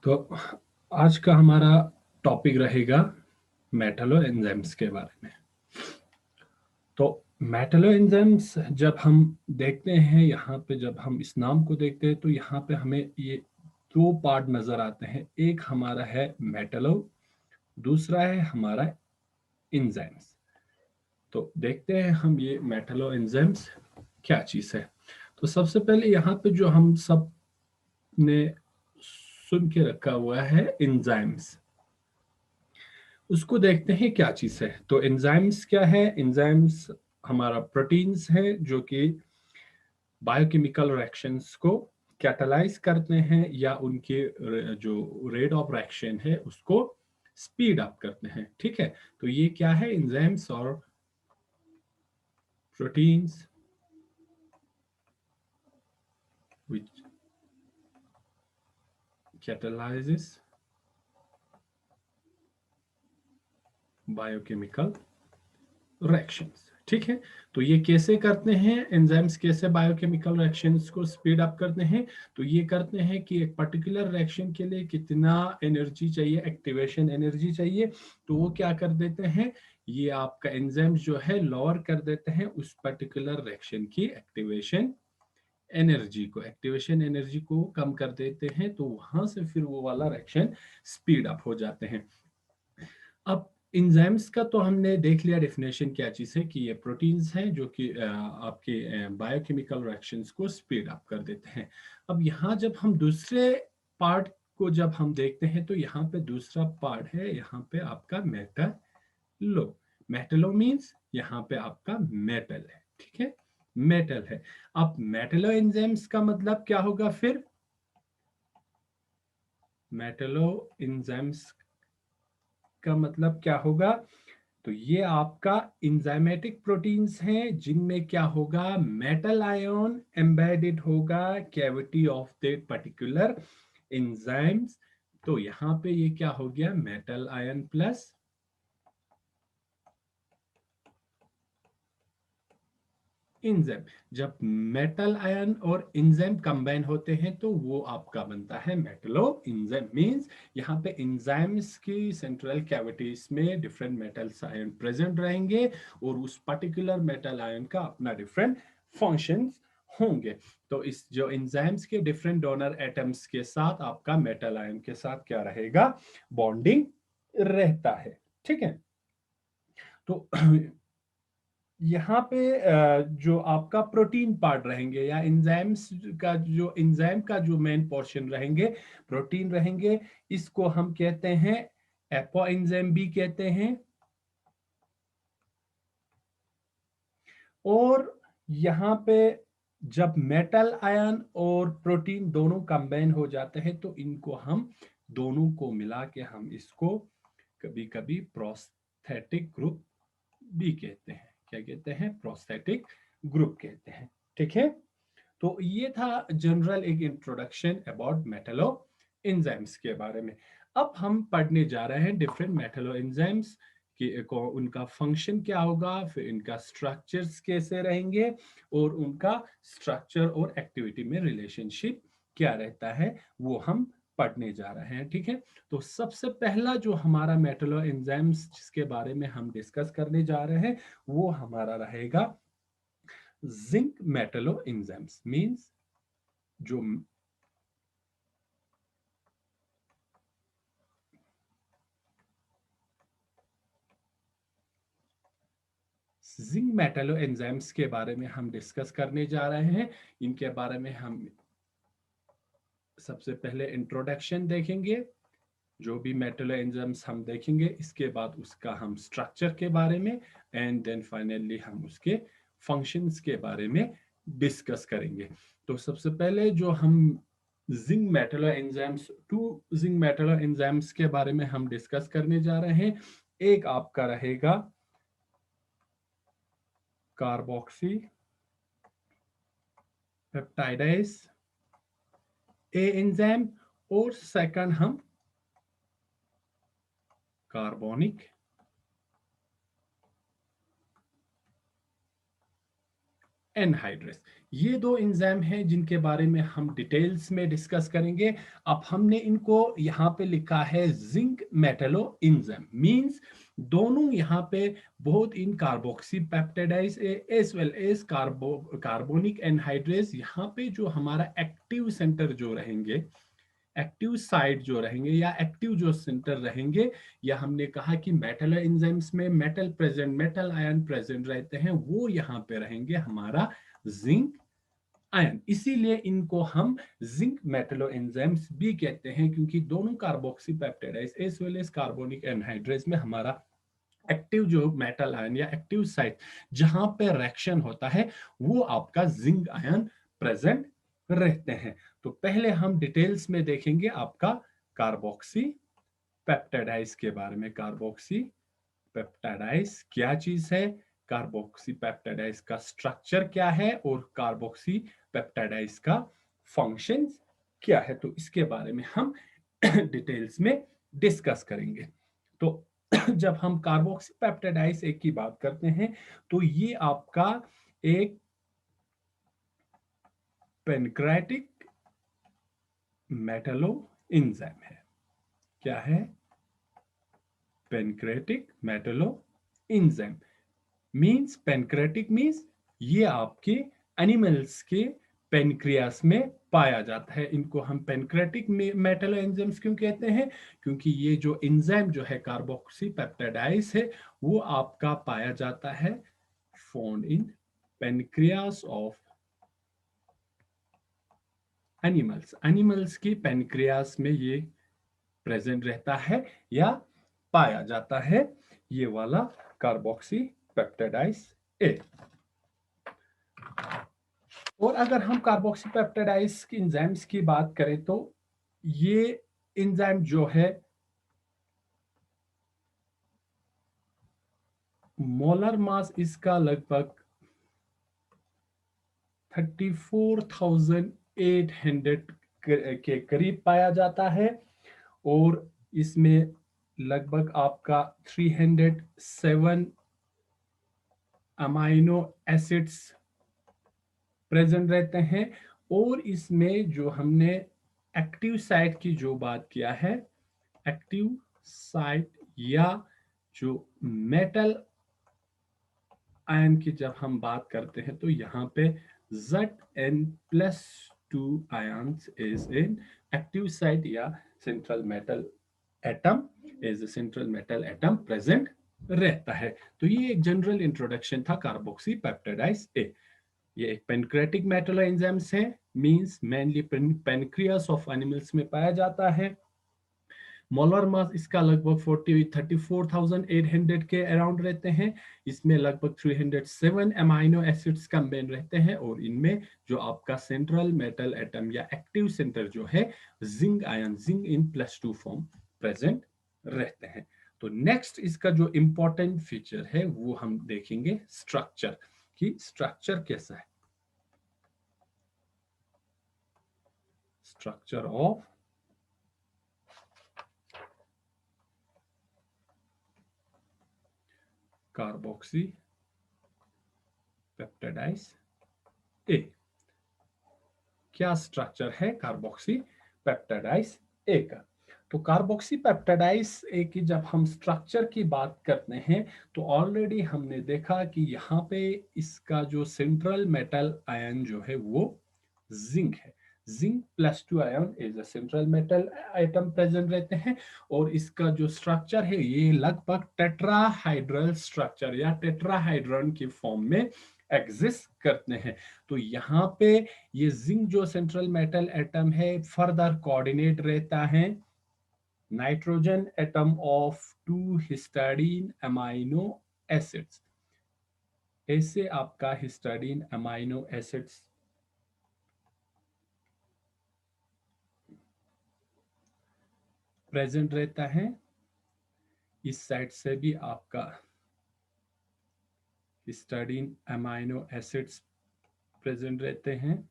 तो आज का हमारा टॉपिक रहेगा मेटलो एंजाइम्स के बारे में। तो मेटलो एंजाइम्स जब हम देखते हैं, यहाँ पे जब हम इस नाम को देखते हैं तो यहाँ पे हमें ये दो पार्ट नजर आते हैं। एक हमारा है मेटलो, दूसरा है हमारा एंजाइम्स। तो देखते हैं हम ये मेटलो एंजाइम्स क्या चीज़ है। तो सबसे पहले यहाँ पे जो हम सब ने सुन के रखा हुआ है एंजाइम्स, उसको देखते हैं क्या चीज़ है। तो एंजाइम्स क्या है? एंजाइम्स हमारा प्रोटीन्स है जो कि बायोकेमिकल रिएक्शंस को कैटलाइज करते हैं या उनके जो रेट ऑफ रिएक्शन है उसको स्पीड अप करते हैं। ठीक है, तो ये क्या है? एंजाइम्स और proteins which catalyzes biochemical reactions. ठीक है, तो ये कैसे करते हैं? एंजाइम्स कैसे बायोकेमिकल रिएक्शंस को स्पीड अप करते हैं? तो ये करते हैं कि एक पर्टिकुलर रिएक्शन के लिए कितना एनर्जी चाहिए, एक्टिवेशन एनर्जी चाहिए, तो वो क्या कर देते हैं, ये आपका एंजाइम्स जो है लोअर कर देते हैं उस पर्टिकुलर रिएक्शन की एक्टिवेशन एनर्जी को कम कर देते हैं, तो वहां से फिर वो वाला रिएक्शन स्पीड अप हो जाते हैं। अब इंजाइम्स का तो हमने देख लिया डेफिनेशन क्या चीज़ है, कि ये प्रोटीन्स हैं जो कि आपके बायोकेमिकल रिएक्शंस को स्पीड अप कर देते हैं। अब यहाँ जब हम दूसरे पार्ट को जब हम देखते हैं तो यहाँ पे दूसरा पार्ट है, यहाँ पे आपका मेटलो। मेटलो मीन्स यहाँ पे आपका मेटल है। ठीक है, मेटल है। अब मेटलो एंजाइम्स का मतलब क्या होगा फिर? मेटलो एंजाइम्स का मतलब क्या होगा? तो ये आपका इंजाइमेटिक प्रोटीन्स हैं जिनमें क्या होगा, मेटल आयन एम्बेडेड होगा cavity of that particular enzymes. तो यहाँ पे ये क्या हो गया, मेटल आयन प्लस एंजाइम। जब मेटल आयन और एंजाइम कंबाइन होते हैं तो वो आपका बनता है मेटलो एंजाइम। मींस यहाँ पे एंजाइम्स की सेंट्रल कैविटीज में डिफरेंट मेटल्स आयन प्रेजेंट रहेंगे और उस पर्टिकुलर मेटल आयन का अपना डिफरेंट फंक्शंस होंगे। तो इस जो एंजाइम्स के डिफरेंट डोनर एटम्स के साथ आपका मेटल आयन के साथ क्या रहेगा, बॉन्डिंग रहता है। ठीक है, तो यहाँ पे जो आपका प्रोटीन पार्ट रहेंगे या एंजाइम्स का जो एंजाइम का जो मेन पोर्शन रहेंगे, प्रोटीन रहेंगे, इसको हम कहते हैं एपो एंजाइम भी कहते हैं। और यहाँ पे जब मेटल आयन और प्रोटीन दोनों कंबाइन हो जाते हैं तो इनको हम दोनों को मिला के हम इसको कभी कभी प्रोस्थेटिक ग्रुप भी कहते हैं। क्या कहते हैं? प्रोस्थेटिक ग्रुप कहते हैं। ठीक है, तो ये था जनरल एक इंट्रोडक्शन अबाउट मेटलो एंजाइम्स के बारे में। अब हम पढ़ने जा रहे हैं डिफरेंट मेटलो एंजाइम्स कि उनका फंक्शन क्या होगा, फिर इनका स्ट्रक्चर्स कैसे रहेंगे और उनका स्ट्रक्चर और एक्टिविटी में रिलेशनशिप क्या रहता है, वो हम पढ़ने जा रहे हैं। ठीक है, तो सबसे पहला जो हमारा मेटलो एंजाइम्स जिसके बारे में हम डिस्कस करने जा रहे हैं वो हमारा रहेगा जिंक मेटलो एंजाइम्स। मींस जो जिंक मेटलो एंजाइम्स के बारे में हम डिस्कस करने जा रहे हैं। इनके बारे में हम सबसे पहले इंट्रोडक्शन देखेंगे, जो भी मेटलो एंजाइम्स हम देखेंगे, इसके बाद उसका हम स्ट्रक्चर के बारे में एंड देन फाइनली हम उसके फंक्शंस के बारे में डिस्कस करेंगे। तो सबसे पहले जो हम zinc metallo enzymes, to zinc metallo enzymes के बारे में हम डिस्कस करने जा रहे हैं। एक आपका रहेगा कार्बोक्सी पेप्टाइडेज ए एंजाइम, और सेकंड हम कार्बोनिक एनहाइड्रेस। ये दो एंजाइम हैं जिनके बारे में हम डिटेल्स में डिस्कस करेंगे। अब हमने इनको यहाँ पे लिखा है जिंक मेटलो एंजाइम, मींस दोनों यहाँ पे बहुत in carboxypeptidase as well as carbonic anhydrase. यहाँ पे जो हमारा एक्टिव सेंटर जो रहेंगे, एक्टिव साइट जो रहेंगे या एक्टिव जो सेंटर रहेंगे, या हमने कहा कि मेटल एंजाइम्स में metal present, metal ion present रहते हैं, वो यहाँ पे रहेंगे हमारा जिंक आयन। इसीलिए इनको हम जिंक मेटलो एंजाइम्स भी कहते हैं, क्योंकि दोनों carboxy peptides as well as carbonic anhydrase में हमारा एक्टिव जो मेटल आयन या एक्टिव साइट जहां पे रिएक्शन होता है, वो आपका जिंक आयन प्रेजेंट रहते हैं। तो पहले हम डिटेल्स में देखेंगे आपका कार्बोक्सी पेप्टाइडाइज के बारे में। कार्बोक्सी पेप्टाइडाइज क्या चीज है, कार्बोक्सी पेप्टाइडाइज का स्ट्रक्चर क्या है, और कार्बोक्सी पेप्टाइडाइज का फंक्शन क्या है, तो इसके बारे में हम डिटेल्स में डिस्कस करेंगे। तो जब हम कार्बोक्सी पेप्टाइडाइज एक की बात करते हैं, तो ये आपका एक पेनक्रेटिक मेटलो एंजाइम है। क्या है? Pancreatic Metlo enzyme. Means pancreatic means ये आपके एनिमल्स के पेनक्रियास में पाया जाता है। इनको हम पेनक्रेटिक मेटलो एंजाइम्स क्यों कहते हैं? क्योंकि ये जो एंजाइम जो है कार्बोक्सी पेप्टाइडाइज है, वो आपका पाया जाता है found in pancreas of animals. Animals की पेनक्रियास में ये प्रेजेंट रहता है या पाया जाता है, ये वाला कार्बोक्सी पेप्टाइडाइज ए। और अगर हम कार्बोक्सी पेप्टाइडाइज की एंजाइम्स की बात करें, तो ये एंजाइम जो है मोलर मास इसका लगभग 34,800 के करीब पाया जाता है, और इसमें लगभग आपका 307 अमाइनो एसिड्स प्रेजेंट रहते हैं। और इसमें जो हमने एक्टिव साइट की जो बात किया है, एक्टिव साइट या जो मेटल आयन की जब हम बात करते हैं, तो यहाँ पे Zn+2 ions is in active site या central metal atom, as a central metal atom present रहता है। तो ये एक जनरल इंट्रोडक्शन था कार्बोक्सी पेप्टाइडाइज ए। ये एक पेनक्रेटिक मेटल एंजाइम्स है, means mainly pancreas of animals में पाया जाता है। मोलर मास इसका लगभग 34,800 के अराउंड रहते हैं। इसमें लगभग 307 अमाइनो एसिड्स कंबाइन रहते हैं, और इनमें जो आपका सेंट्रल मेटल एटम या एक्टिव सेंटर जो है zinc ion, zinc in +2 form present रहते हैं। तो नेक्स्ट इसका जो इंपॉर्टेंट फीचर है वो हम देखेंगे स्ट्रक्चर, कि स्ट्रक्चर कैसा है। स्ट्रक्चर ऑफ कार्बोक्सी पेप्टाइडाइज ए। क्या स्ट्रक्चर है कार्बोक्सी पेप्टाइडाइज ए का? तो कार्बोक्सी पेप्टाइडाइज ए की जब हम स्ट्रक्चर की बात करते हैं, तो ऑलरेडी हमने देखा कि यहाँ पे इसका जो सेंट्रल मेटल आयन जो है वो जिंक है। जिंक+2 ion as a central metal atom present रहते हैं, और इसका जो स्ट्रक्चर है ये लगभग टेट्राहाइड्रल स्ट्रक्चर या टेट्राहाइड्रन की फॉर्म में एग्जिस्ट करते हैं। तो यहाँ पे ये जिंक जो सेंट्रल मेटल एटम है फर्दर कोऑर्डिनेट रहता है nitrogen atom of 2 हिस्टाडीन amino acids. ऐसे आपका हिस्टाडीन अमाइनो एसिड्स प्रेजेंट रहता है। इस साइड से भी आपका हिस्टाडीन अमाइनो एसिड्स प्रेजेंट रहते हैं,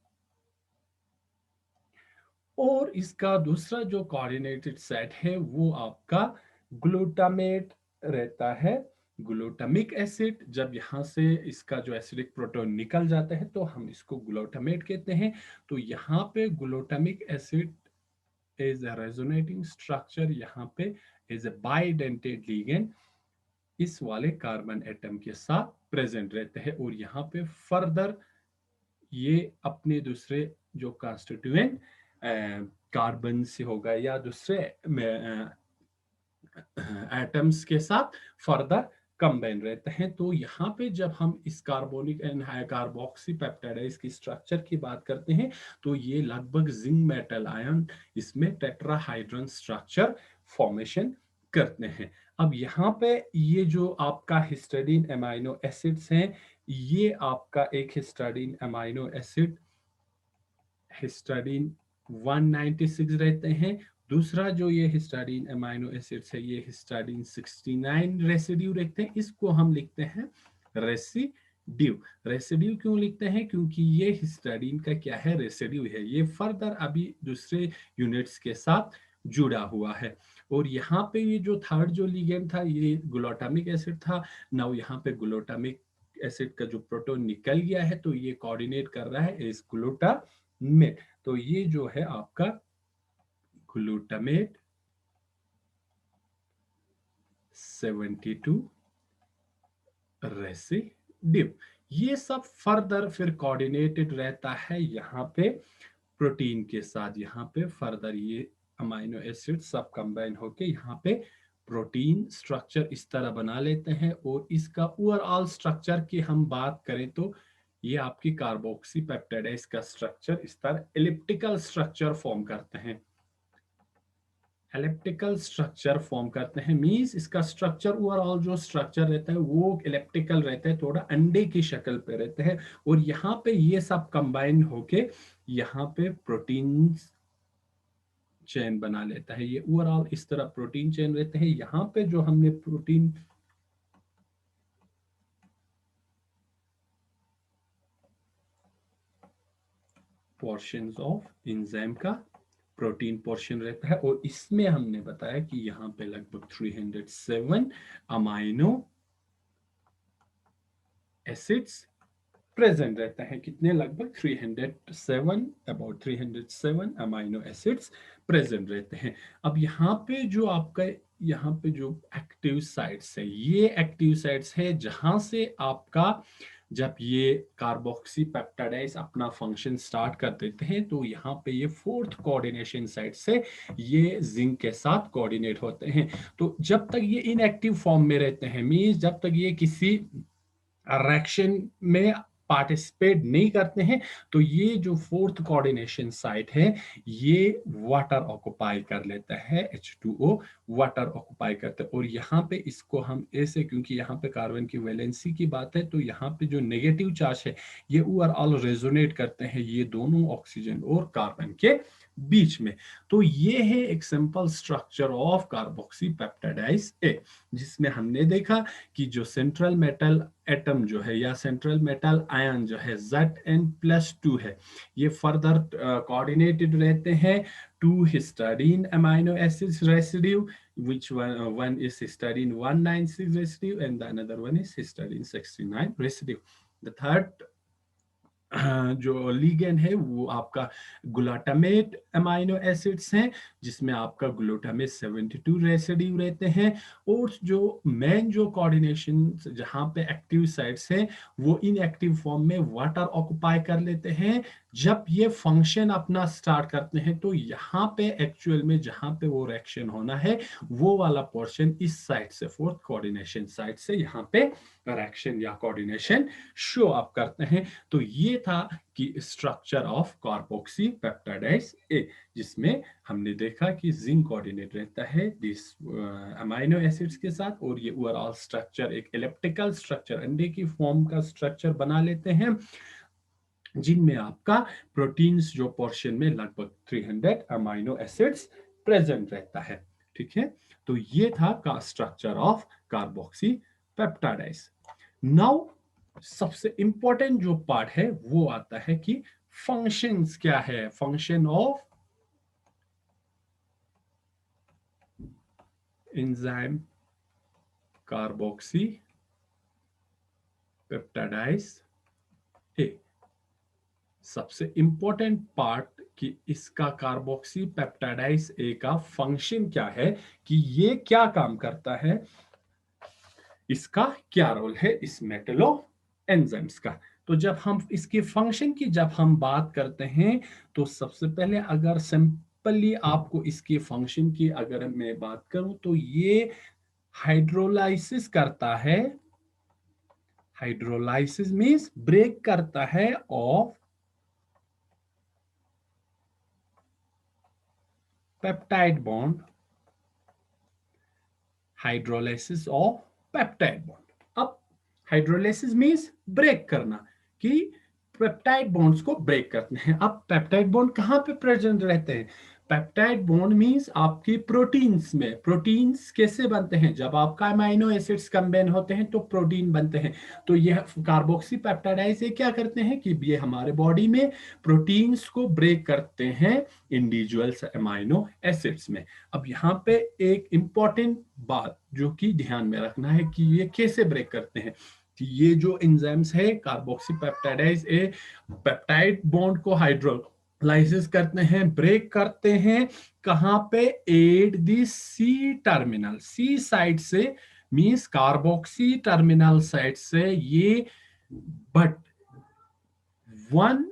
और इसका दूसरा जो कोऑर्डिनेटेड सेट है वो आपका ग्लूटामेट रहता है, ग्लूटामिक एसिड, जब यहाँ से इसका जो एसिडिक प्रोटोन निकल जाता है तो हम इसको ग्लूटामेट कहते हैं। तो यहाँ पे glutamic acid is a resonating structure, यहाँ पे इज अ बाइडेंटेड लिगेंड इस वाले कार्बन एटम के साथ प्रेजेंट रहते हैं, और यहाँ पे फर्दर ये अपने दूसरे जो कॉन्स्टिट्यूएंट कार्बन से होगा या दूसरे एटम्स के साथ फर्दर कंबाइन रहते हैं। तो यहाँ पे जब हम इस कार्बोनिक एंड कार्बोक्सी पेप्टाइड्स की स्ट्रक्चर की बात करते हैं तो ये लगभग जिंक मेटल आयन इसमें टेट्राहाइड्रल स्ट्रक्चर फॉर्मेशन करते हैं। अब यहाँ पे ये जो आपका हिस्टडीन अमाइनो एसिड्स हैं, ये आपका एक हिस्टडीन अमाइनो एसिड हिस्टडीन 196 रहते हैं। दूसरा जो ये हिस्टाडीन अमाइनो एसिड्स है ये हिस्टाडीन 69 रेसिड्यू रखते हैं, इसको हम लिखते हैं रेसिड्यू। रेसिड्यू क्यों लिखते हैं? क्योंकि ये हिस्टाडीन का क्या है, रेसिड्यू है, ये फर्दर अभी दूसरे यूनिट्स के साथ जुड़ा हुआ है। और यहाँ पे ये जो थर्ड जो लिगेंड था ये ग्लूटामिक एसिड था। नाउ यहाँ पे ग्लूटामिक एसिड का जो प्रोटोन निकल गया है तो ये कोऑर्डिनेट कर रहा है इस ग्लूटामेट। तो ये जो है आपका ग्लूटामेट 72 रेसिड्यू, ये सब फर्दर फिर कोऑर्डिनेटेड रहता है यहाँ पे प्रोटीन के साथ। यहाँ पे फर्दर ये अमाइनो एसिड सब कंबाइन होके यहाँ पे प्रोटीन स्ट्रक्चर इस तरह बना लेते हैं। और इसका ओवरऑल स्ट्रक्चर की हम बात करें तो ये आपकी कार्बोक्सी पेप्टाइड्स का स्ट्रक्चर इस तरह एलिप्टिकल स्ट्रक्चर फॉर्म करते हैं। एलिप्टिकल स्ट्रक्चर फॉर्म करते हैं मींस इसका स्ट्रक्चर ओवरऑल जो स्ट्रक्चर रहता है वो एलिप्टिकल रहता है, थोड़ा अंडे की शक्ल पे रहते हैं। और यहाँ पे ये सब कंबाइन होके यहाँ पे प्रोटीन चेन बना लेता है। ये ओवरऑल इस तरह प्रोटीन चेन रहते हैं। यहाँ पे जो हमने प्रोटीन पोर्शंस ऑफ एंजाइम का प्रोटीन पोर्शन रहता है, और इसमें हमने बताया कि यहाँ पे लगभग 307 अमाइनो एसिड्स प्रेजेंट रहते हैं। कितने? लगभग 307, अबाउट 307 अमाइनो एसिड्स प्रेजेंट रहते हैं। अब यहाँ पे जो आपका यहाँ पे जो एक्टिव साइट्स है, ये एक्टिव साइट्स है जहां से आपका जब ये कार्बोक्सी पेप्टाइड्स अपना फंक्शन स्टार्ट कर देते हैं तो यहाँ पे ये फोर्थ कोऑर्डिनेशन साइट से ये जिंक के साथ कोऑर्डिनेट होते हैं। तो जब तक ये इनएक्टिव फॉर्म में रहते हैं मींस जब तक ये किसी रिएक्शन में पार्टिसिपेट नहीं करते हैं तो ये जो फोर्थ कोऑर्डिनेशन साइट है ये वाटर ऑक्युपाई कर लेता है, H2O वाटर ऑक्युपाई करता है। और यहाँ पे इसको हम ऐसे, क्योंकि यहाँ पे कार्बन की वैलेंसी की बात है तो यहाँ पे जो नेगेटिव चार्ज है ये ओवरऑल रेजोनेट करते हैं ये दोनों ऑक्सीजन और कार्बन के बीच में। तो ये है एक simple structure of carboxypeptidase A, जिसमें हमने देखा कि जो सेंट्रल मेटल एटम जो है या सेंट्रल मेटल आयन जो है Zn+2 है, ये फर्दर कोऑर्डिनेटेड रहते हैं to histidine amino acids residue, which one is histidine 196 residue and the another one is histidine 69 residue. The third जो लिगेंड है वो आपका ग्लूटामेट अमाइनो एसिड्स हैं जिसमें आपका ग्लूटामेट 72 रेसिड्यू रहते हैं। और जो मेन जो कोऑर्डिनेशन जहां पे एक्टिव साइट्स हैं वो इन एक्टिव फॉर्म में वाटर ऑक्युपाई कर लेते हैं। जब ये फंक्शन अपना स्टार्ट करते हैं तो यहाँ पे एक्चुअल में जहां पे वो रिएक्शन होना है वो वाला पोर्शन इस साइड से फोर्थ कोऑर्डिनेशन साइड से यहाँ पे रिएक्शन या कोऑर्डिनेशन शो अप करते हैं। तो ये था कि structure of carboxypeptidase A, जिसमें हमने देखा कि जिंक कोऑर्डिनेट रहता है दिस अमाइनो एसिड्स के साथ, और ये ओवरऑल स्ट्रक्चर एक एलिप्टिकल स्ट्रक्चर अंडे की फॉर्म का स्ट्रक्चर बना लेते हैं जिनमें आपका प्रोटीन्स जो पोर्शन में लगभग 300 अमाइनो एसिड्स प्रेजेंट रहता है। ठीक है, तो ये था का structure of carboxy peptides. Now सबसे इंपॉर्टेंट जो पार्ट है वो आता है कि फंक्शंस क्या है, function of enzyme carboxy peptidase ए। सबसे इंपॉर्टेंट पार्ट कि इसका कार्बोक्सी पेप्टाइडाइज ए का फंक्शन क्या है, कि ये क्या काम करता है, इसका क्या रोल है इस मेटलो एंजाइम्स का। तो जब हम इसके फंक्शन की जब हम बात करते हैं, तो सबसे पहले अगर सिंपली आपको इसके फंक्शन की अगर मैं बात करूं, तो ये हाइड्रोलाइसिस करता है। हाइड्रोलाइसिस मींस ब्रेक करता है of peptide bond. Hydrolysis of peptide bond. अब हाइड्रोलाइसिस मींस ब्रेक करना, कि पेप्टाइड बॉन्ड्स को ब्रेक करते हैं। अब पेप्टाइड बॉन्ड कहाँ पे प्रेजेंट रहते हैं? पेप्टाइड बॉन्ड मींस आपकी प्रोटीन्स में। प्रोटीन्स कैसे बनते हैं? जब आपका अमाइनो एसिड्स कंबाइन होते हैं तो प्रोटीन बनते हैं। तो यह कार्बोक्सी पेप्टाइडाइज ये क्या करते हैं कि ये हमारे बॉडी में प्रोटीन्स को ब्रेक करते हैं इंडिविजुअल्स अमाइनो एसिड्स में। अब यहाँ पे एक इंपॉर्टेंट बात जो कि ध्यान में रखना है कि ये कैसे ब्रेक करते हैं, कि ये जो एंजाइम्स है carboxy peptidase A peptide bond को हाइड्रोलाइसिस करते हैं, ब्रेक करते हैं। कहां पे? At the C terminal, C side से, मींस कार्बोक्सी टर्मिनल साइड से ये, but one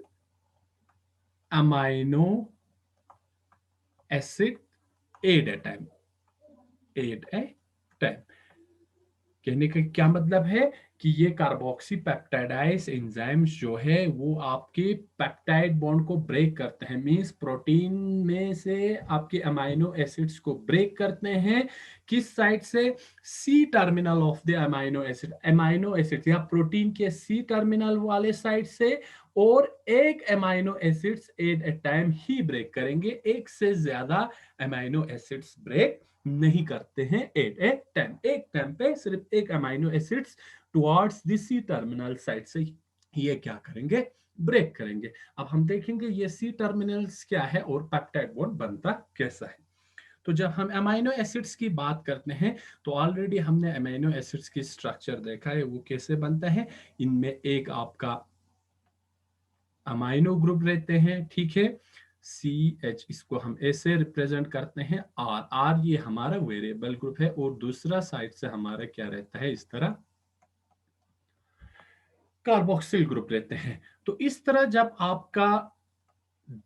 amino acid at a time, at a time. कहने का क्या मतलब है कि ये कार्बोक्सी पेप्टाइडाइज एंजाइम्स जो है वो आपके पेप्टाइड बॉन्ड को ब्रेक करते हैं, मींस प्रोटीन में से आपके अमाइनो एसिड्स को ब्रेक करते हैं। किस साइड से? C terminal of the amino acid, amino acid या प्रोटीन के सी टर्मिनल वाले साइड से। और एक amino acids at a time ही ब्रेक करेंगे, एक से ज्यादा अमाइनो एसिड्स ब्रेक नहीं करते हैं एट ए टाइम। एक टाइम पे सिर्फ एक amino acids towards the C terminal side से ये क्या करेंगे? ब्रेक करेंगे। अब हम देखेंगे ये सी टर्मिनल्स क्या है और पेप्टाइड बॉन्ड बनता कैसा है। तो जब हम अमाइनो एसिड्स की बात करते हैं, तो ऑलरेडी हमने अमाइनो एसिड्स की स्ट्रक्चर देखा है वो कैसे बनता है। इनमें एक आपका अमाइनो ग्रुप रहते हैं, ठीक है, सी एच, इसको हम ऐसे रिप्रेजेंट करते हैं। आर, आर ये हमारा वेरिएबल ग्रुप है, और दूसरा साइड से हमारा क्या रहता है? इस तरह कार्बोक्सिल ग्रुप रहते हैं। तो इस तरह जब आपका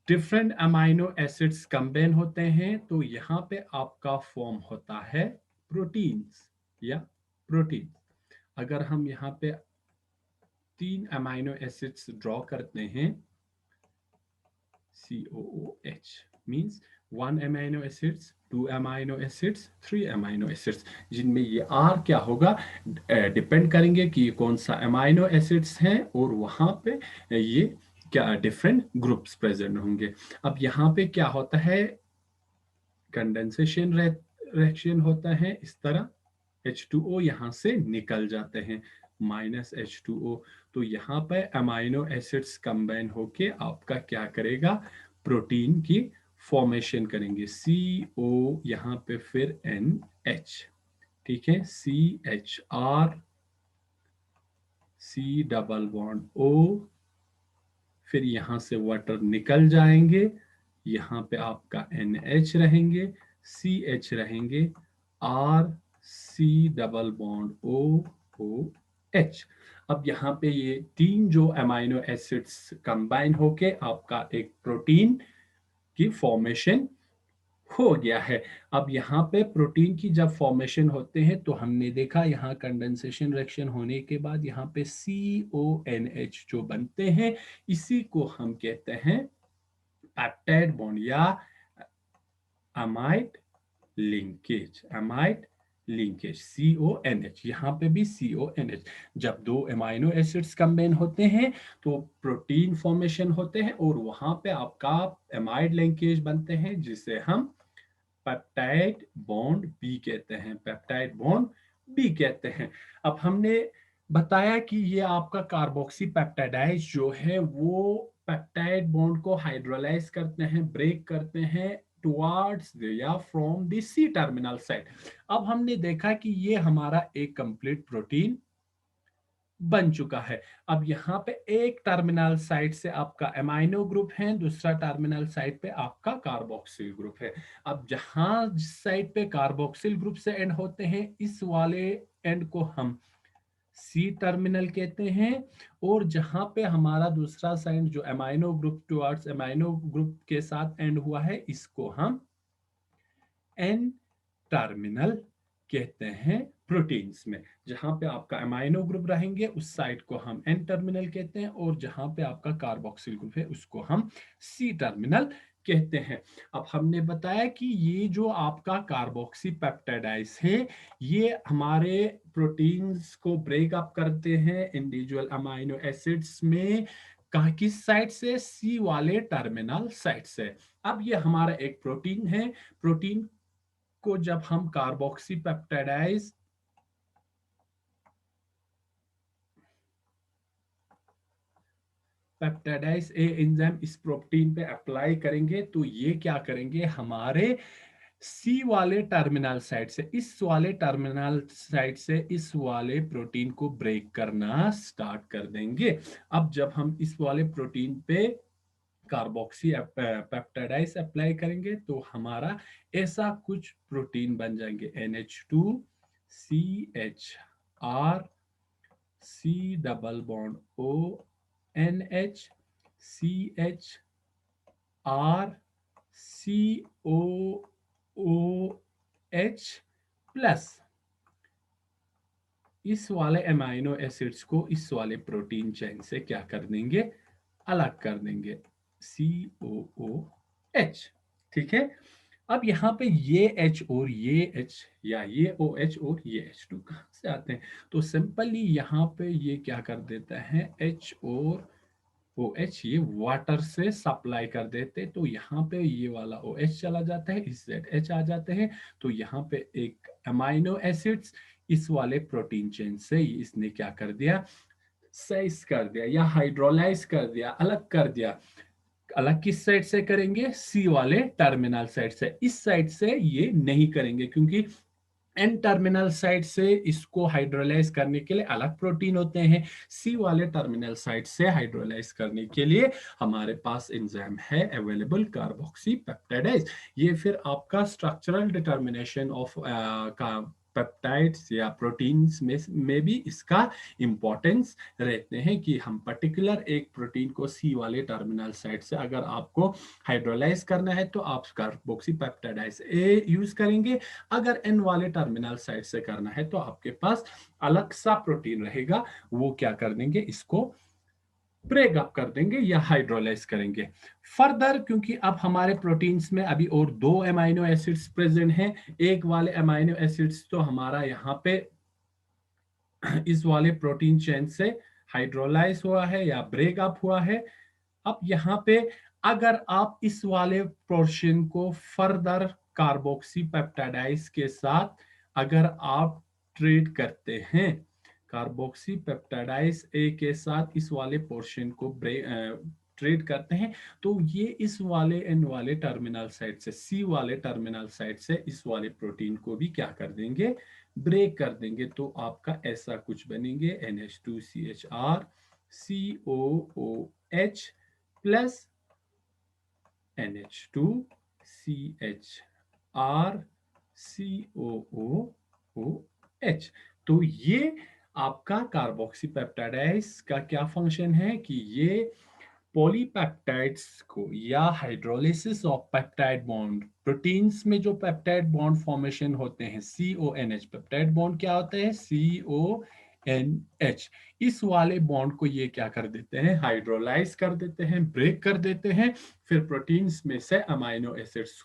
डिफरेंट अमाइनो एसिड्स कंबाइन होते हैं, तो यहाँ पे आपका फॉर्म होता है प्रोटीन्स या प्रोटीन। अगर हम यहाँ पे 3 अमाइनो एसिड्स ड्रॉ करते हैं, COOH means 1 amino acids, 2 amino acids, 3 amino acids, जिनमें ये R क्या होगा? डिपेंड करेंगे कि कौन सा अमाइनो एसिड्स हैं, और वहां पे ये क्या डिफरेंट ग्रुप्स प्रेजेंट होंगे। अब यहाँ पे क्या होता है? कंडेंसेशन रिएक्शन होता है इस तरह, H2O यहाँ से निकल जाते हैं, माइनस H2O। तो यहाँ पे अमाइनो एसिड्स कंबाइन होके आपका क्या करेगा? प्रोटीन की फॉर्मेशन करेंगे, CO यहाँ पे फिर NH, ठीक है, CHR, C double bond O, फिर यहाँ से वाटर निकल जाएंगे, यहाँ पे आपका NH रहेंगे, CH रहेंगे, R, C double bond OH। अब यहाँ पे ये 3 जो अमाइनो एसिड्स कंबाइन होके आपका एक प्रोटीन की फॉर्मेशन हो गया है। अब यहाँ पे प्रोटीन की जब फॉर्मेशन होते हैं, तो हमने देखा यहाँ कंडेंसेशन रिएक्शन होने के बाद यहाँ पे CONH जो बनते हैं, इसी को हम कहते हैं पेप्टाइड बॉन्ड या amide linkage. Amide linkage CONH, यहाँ पे भी CONH। जब 2 अमाइनो एसिड्स कंबाइन होते हैं तो प्रोटीन फॉर्मेशन होते हैं, और वहां पे आपका अमाइड लिंकेज बनते हैं, जिसे हम पेप्टाइड बॉन्ड बी कहते हैं, पेप्टाइड बॉन्ड बी कहते हैं। अब हमने बताया कि ये आपका कार्बोक्सी पेप्टाइडाइज जो है वो पेप्टाइड बॉन्ड को हाइड्रोलाइज करते हैं, ब्रेक करते हैं टुवर्ड्स या from the C terminal side. अब हमने देखा कि ये हमारा एक कंप्लीट प्रोटीन बन चुका है। अब यहाँ पे एक टर्मिनल साइड से आपका एमाइनो ग्रुप है, दूसरा टर्मिनल साइड पे आपका कार्बोक्सिल ग्रुप है। अब जहां जिस साइड पे कार्बोक्सिल ग्रुप से एंड होते हैं, इस वाले एंड को हम सी टर्मिनल कहते हैं, और जहां पे हमारा दूसरा साइड जो amino group towards amino group के साथ एंड हुआ है, इसको हम एन टर्मिनल कहते हैं। प्रोटीन्स में जहां पे आपका अमाइनो ग्रुप रहेंगे उस साइड को हम एन टर्मिनल कहते हैं, और जहां पे आपका कार्बोक्सिल ग्रुप है उसको हम सी टर्मिनल कहते हैं। अब हमने बताया कि ये जो आपका कार्बोक्सी पेप्टाइडाइस है, ये हमारे प्रोटीन्स को ब्रेक अप करते हैं इंडिविजुअल अमाइनो एसिड्स में। किस साइड से? सी वाले टर्मिनल साइड से। अब ये हमारा एक प्रोटीन है। प्रोटीन को जब हम कार्बोक्सी पेप्टाइडाइज पेप्टाइडाइज ए एंजाइम इस प्रोटीन पे अप्लाई करेंगे, तो ये क्या करेंगे, हमारे सी वाले टर्मिनल साइड से, इस वाले टर्मिनल साइड से इस वाले प्रोटीन को ब्रेक करना स्टार्ट कर देंगे। अब जब हम इस वाले प्रोटीन पे कार्बोक्सी पेप्टाइडाइज अप्लाई करेंगे, तो हमारा ऐसा कुछ प्रोटीन बन जाएंगे, NH2CHR C double bond ONH CHR COOH plus इस वाले अमाइनो एसिड्स को इस वाले प्रोटीन चेन से क्या कर देंगे, अलग कर देंगे, COOH। ठीक है। अब यहाँ पे ये H और ये H, या ये OH और ये H2 कहाँ से आते हैं? तो सिंपली यहाँ पे ये क्या कर देता है, H और OH ये वाटर से सप्लाई कर देते, तो यहाँ पे ये वाला OH चला जाता है, इस ZH आ जाते हैं। तो यहाँ पे एक अमाइनो एसिड्स इस वाले प्रोटीन चेन से इसने क्या कर दिया, साइज कर दिया या हाइड्रोलाइज कर दिया, अलग कर दिया। अलग किस साइड से करेंगे? सी वाले टर्मिनल साइड से। इस साइड से ये नहीं करेंगे, क्योंकि एन टर्मिनल साइड से इसको हाइड्रोलाइज करने के लिए अलग प्रोटीन होते हैं। सी वाले टर्मिनल साइड से हाइड्रोलाइज करने के लिए हमारे पास एंजाइम है अवेलेबल, कार्बोक्सी पेप्टाइडाइज। ये फिर आपका स्ट्रक्चरल डिटर्मिनेशन ऑफ का पेप्टाइड्स या प्रोटीन्स में भी इसका इंपॉर्टेंस रहते हैं, कि हम पर्टिकुलर एक प्रोटीन को सी वाले टर्मिनल साइड से अगर आपको हाइड्रोलाइज करना है, तो आप कार्बोक्सी पेप्टाइडाइज ए यूज करेंगे। अगर एन वाले टर्मिनल साइड से करना है, तो आपके पास अलग सा प्रोटीन रहेगा, वो क्या कर देंगे, इसको ब्रेक अप कर देंगे या हाइड्रोलाइज करेंगे फर्दर। क्योंकि अब हमारे प्रोटीन्स में अभी और दो अमाइनो एसिड्स प्रेजेंट हैं। एक वाले अमाइनो एसिड्स तो हमारा यहाँ पे इस वाले प्रोटीन चेन से हाइड्रोलाइज हुआ है या ब्रेक अप हुआ है। अब यहाँ पे अगर आप इस वाले पोर्शन को फर्दर कार्बोक्सी पेप्टाइडाइज के साथ अगर आप ट्रीट करते हैं, कार्बोक्सी पेप्टाइडाइज ए के साथ इस वाले पोर्शन को ट्रीट करते हैं, तो ये इस वाले एन वाले टर्मिनल साइड से, सी वाले टर्मिनल साइड से इस वाले प्रोटीन को भी क्या कर देंगे, ब्रेक कर देंगे। तो आपका ऐसा कुछ बनेंगे, NH2CHR COOH plus NH2CHR COOH। तो ये आपका कार्बोक्सी पेप्टाइडाइज का क्या फंक्शन है, कि ये पॉलीपेप्टाइड्स को या hydrolysis of peptide bond, proteins में जो पेप्टाइड बॉन्ड फॉर्मेशन होते हैं, CONH, पेप्टाइड बॉन्ड क्या होता है, CONH, इस वाले बॉन्ड को ये क्या कर देते हैं, हाइड्रोलाइज कर देते हैं, ब्रेक कर देते हैं। फिर प्रोटीन्स में से अमाइनो एसिड्स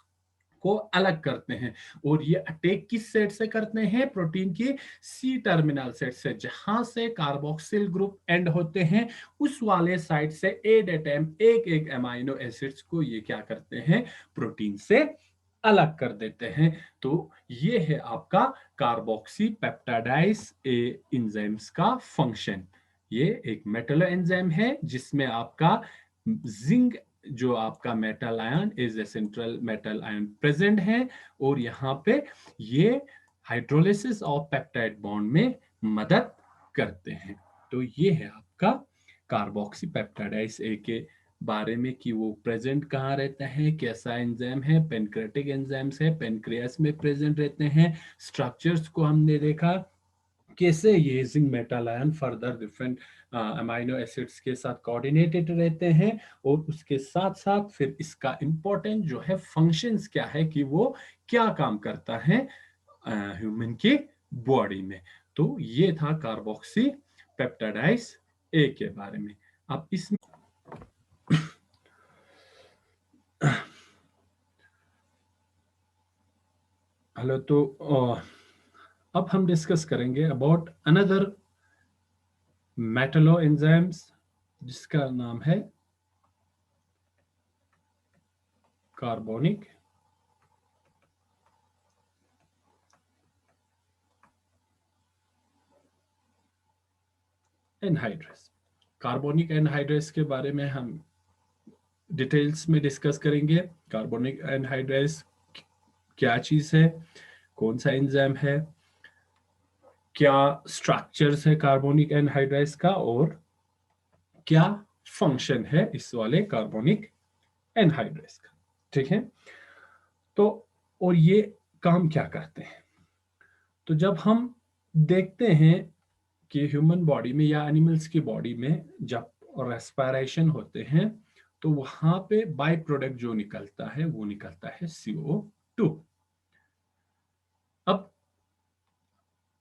को अलग करते हैं, और ये अटैक किस सेट से करते हैं, प्रोटीन की सी टर्मिनल सेट से, जहां से कार्बोक्सिल ग्रुप एंड होते हैं, उस वाले साइड से एट ए टाइम एक एक अमाइनो एसिड्स को ये क्या करते हैं, प्रोटीन से अलग कर देते हैं। तो ये है आपका कार्बोक्सी पेप्टाइडाइज एंजाइम्स का फंक्शन। ये एक मेटल एंजाइम है जिसमें आपका जिंक, जो आपका metal ion is a central metal ion present है, और यहाँ पे ये हाइड्रोलिसिस ऑफ पेप्टाइड बॉन्ड में मदद करते हैं। तो ये है आपका कार्बोक्सीपेप्टाइडेज ए के बारे में कि वो प्रेजेंट कहाँ रहता है, कैसा एंजाइम है, पेनक्रेटिक एंजाइम्स है, पेनक्रियास में प्रेजेंट रहते हैं। स्ट्रक्चर्स को हमने देखा, कैसे ये zinc metal ion further different amino acids के साथ कोऑर्डिनेटेड रहते हैं, और उसके साथ साथ फिर इसका इंपॉर्टेंट जो है फंक्शंस क्या है कि वो क्या काम करता है ह्यूमन की बॉडी में। तो ये था कार्बोक्सी पेप्टाइडाइज ए के बारे में। अब इसमें हेलो, तो अब हम डिस्कस करेंगे अबाउट अनदर मेटलो एंजाइम्स जिसका नाम है कार्बोनिक एनहाइड्रेस। कार्बोनिक एनहाइड्रेस के बारे में हम डिटेल्स में डिस्कस करेंगे। कार्बोनिक एनहाइड्रेस क्या चीज है, कौन सा एंजाइम है, क्या स्ट्रक्चर्स है कार्बोनिक एनहाइड्रेस का, और क्या फंक्शन है इस वाले कार्बोनिक एनहाइड्रेस का। ठीक है, तो और ये काम क्या करते हैं। तो जब हम देखते हैं कि ह्यूमन बॉडी में या एनिमल्स की बॉडी में जब रेस्पिरेशन होते हैं, तो वहां पे बाय प्रोडक्ट जो निकलता है वो निकलता है CO2। अब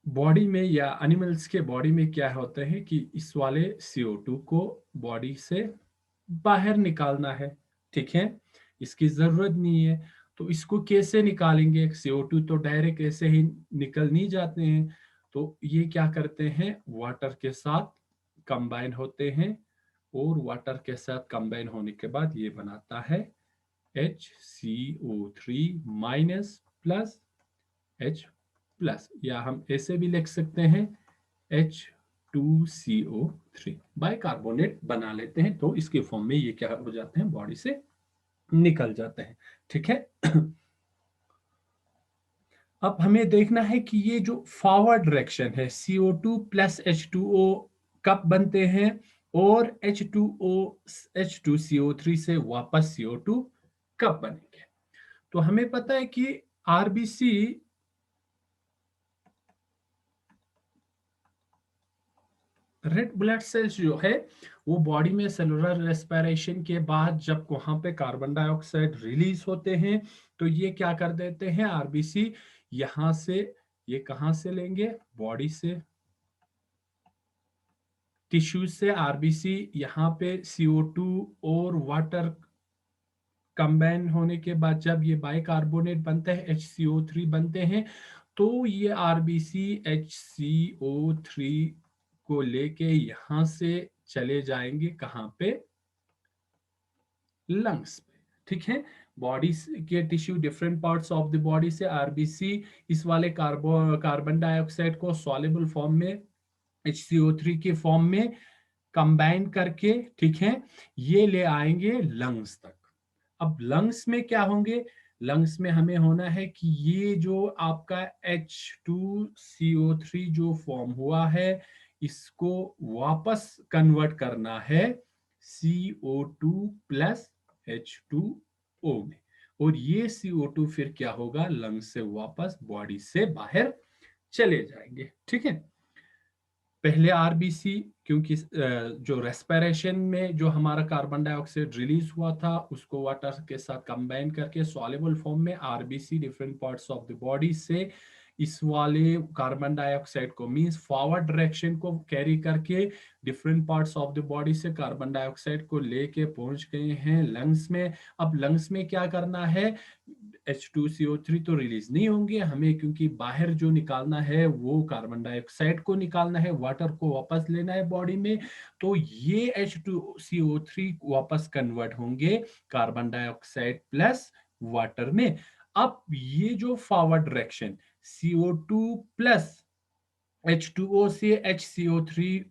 बॉडी में या एनिमल्स के बॉडी में क्या होता है कि इस वाले CO2 को बॉडी से बाहर निकालना है। ठीक है, इसकी जरूरत नहीं है, तो इसको कैसे निकालेंगे। CO2 तो डायरेक्ट ऐसे ही निकल नहीं जाते हैं, तो ये क्या करते हैं, वाटर के साथ कंबाइन होते हैं, और वाटर के साथ कंबाइन होने के बाद ये बनाता है HCO3 minus plus H plus, या हम ऐसे भी लिख सकते हैं H2CO3 बाइकार्बोनेट बना लेते हैं, तो इसके फॉर्म में ये क्या हो जाते हैं, बॉडी से निकल जाते हैं। ठीक है, अब हमें देखना है कि ये जो फॉरवर्ड डायरेक्शन है CO2 प्लस H2O कब बनते हैं, और H2CO3 से वापस CO2 कब बनेंगे। तो हमें पता है कि आरबीसी रेड ब्लड सेल्स जो है वो बॉडी में सेलुलर रेस्पिरेशन के बाद जब वहां पे कार्बन डाइऑक्साइड रिलीज होते हैं, तो ये क्या कर देते हैं, आरबीसी यहां से, ये कहां से लेंगे, बॉडी से, टिश्यूज से। आरबीसी यहाँ पे CO2 और वाटर कंबाइन होने के बाद जब ये बाइकार्बोनेट बनता है, HCO3 बनते हैं, तो ये आरबीसी HCO3 को लेके यहां से चले जाएंगे कहां पे, लंग्स पे। ठीक है, बॉडी के tissue different parts of the body से आरबीसी इस वाले कार्बन डाइऑक्साइड को सॉल्युबल फॉर्म में HCO3 के फॉर्म में कंबाइन करके, ठीक है, ये ले आएंगे लंग्स तक। अब लंग्स में क्या होंगे, लंग्स में हमें होना है कि ये जो आपका H2CO3 जो फॉर्म हुआ है, इसको वापस कन्वर्ट करना है CO2 प्लस H2O में, और ये CO2 फिर क्या होगा, लंग्स से वापस बॉडी से बाहर चले जाएंगे। ठीक है, पहले आरबीसी, क्योंकि जो रेस्पिरेशन में जो हमारा कार्बन डाइऑक्साइड रिलीज हुआ था उसको वाटर के साथ कंबाइन करके सॉल्युबल फॉर्म में RBC different parts of the body से इस वाले कार्बन डाइऑक्साइड को, मींस फॉरवर्ड डायरेक्शन को कैरी करके different parts of the body से कार्बन डाइऑक्साइड को लेके पहुंच गए हैं लंग्स में। अब लंग्स में क्या करना है, H2CO3 तो रिलीज नहीं होंगे हमें, क्योंकि बाहर जो निकालना है वो कार्बन डाइऑक्साइड को निकालना है, वाटर को वापस लेना है बॉडी में। तो ये H2CO3 वापस कन्वर्ट होंगे कार्बन डाइऑक्साइड प्लस वाटर में। अब ये जो forward direction CO2 plus H2O से HCO3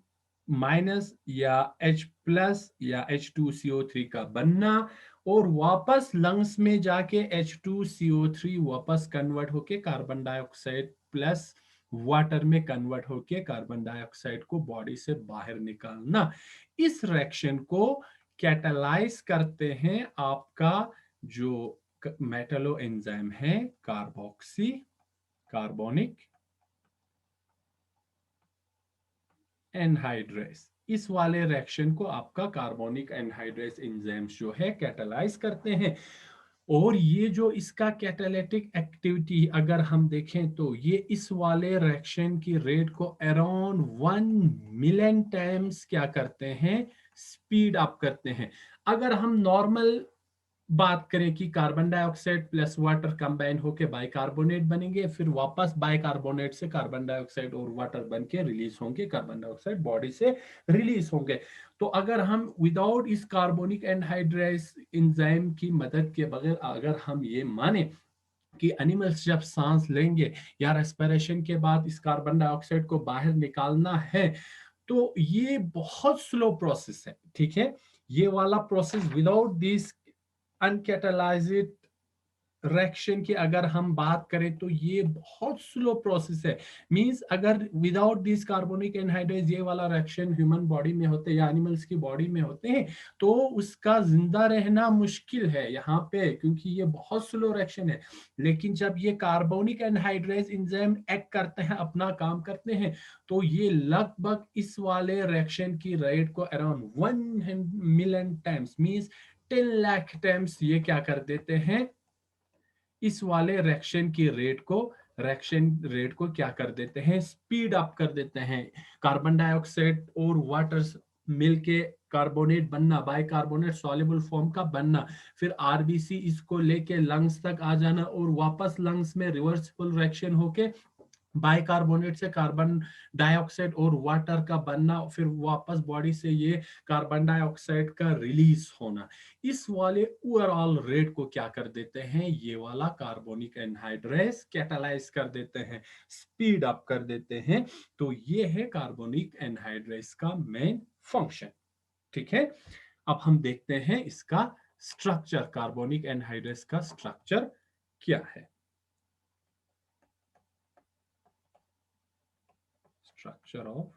माइनस या H प्लस या H2CO3 का बनना, और वापस लंग्स में जाके H2CO3 वापस कन्वर्ट होके कार्बन डाइऑक्साइड प्लस वाटर में कन्वर्ट होके कार्बन डाइऑक्साइड को बॉडी से बाहर निकालना। इस रिएक्शन को कैटालाइज करते हैं आपका जो मेटलो एंजाइम है, कार्बोक्सी कार्बोनिक एनहाइड्रेस। इस वाले रिएक्शन को आपका कार्बोनिक एनहाइड्रेस एंजाइम्स जो है कैटालाइज करते हैं। और ये जो इसका कैटालिटिक एक्टिविटी अगर हम देखें तो ये इस वाले रिएक्शन की रेट को अराउंड 1 मिलियन टाइम्स क्या करते हैं, स्पीड अप करते हैं। अगर हम नॉर्मल बात करें कि carbon dioxide plus water combine होकर बाइकार्बोनेट बनेंगे, फिर वापस बाइकार्बोनेट से कार्बन डाइऑक्साइड और वाटर बन के रिलीज होंगे, कार्बन डाइऑक्साइड बॉडी से रिलीज होंगे। तो अगर हम विदाउट इस कार्बोनिक एनहाइड्रेस एंजाइम की मदद के बगैर अगर हम ये माने कि एनिमल्स जब सांस लेंगे या रेस्पिरेशन के बाद इस कार्बन डाइऑक्साइड को बाहर निकालना है, तो ये बहुत स्लो प्रोसेस है। ठीक है, ये वाला process without this uncatalysed reaction की अगर हम बात करें तो ये बहुत स्लो प्रोसेस है। मींस अगर विदाउट दिस कार्बोनिक एनहाइड्रेस ये वाला रिएक्शन ह्यूमन बॉडी में होते या एनिमल्स की बॉडी में होते हैं तो उसका जिंदा रहना मुश्किल है यहाँ पे, क्योंकि ये बहुत स्लो रिएक्शन है। लेकिन जब ये कार्बोनिक एनहाइड्रेस एंजाइम एक्ट करते हैं, अपना काम करते हैं, तो ये लगभग इस वाले रिएक्शन की रेट को around 1 million times means 10 lakh times ये क्या कर देते हैं, इस वाले रिएक्शन रेट को क्या कर देते हैं, स्पीड अप कर देते हैं। कार्बन डाइऑक्साइड और वाटर मिलके कार्बोनेट बनना, बाइकार्बोनेट सॉल्युबल फॉर्म का बनना, फिर आरबीसी इसको लेके लंग्स तक आ जाना और वापस लंग्स में रिवर्सिबल रिएक्शन होके बाइकार्बोनेट से कार्बन डाइऑक्साइड और वाटर का बनना, फिर वापस बॉडी से ये कार्बन डाइऑक्साइड का रिलीज होना। इस वाले ओवरऑल रेट को क्या कर देते हैं, ये वाला कार्बोनिक एनहाइड्रेस कैटालाइज कर देते हैं, स्पीड अप कर देते हैं। तो ये है कार्बोनिक एनहाइड्रेस का मेन फंक्शन। ठीक है, अब हम देखते हैं इसका स्ट्रक्चर, कार्बोनिक एनहाइड्रेस का स्ट्रक्चर क्या है। Structure of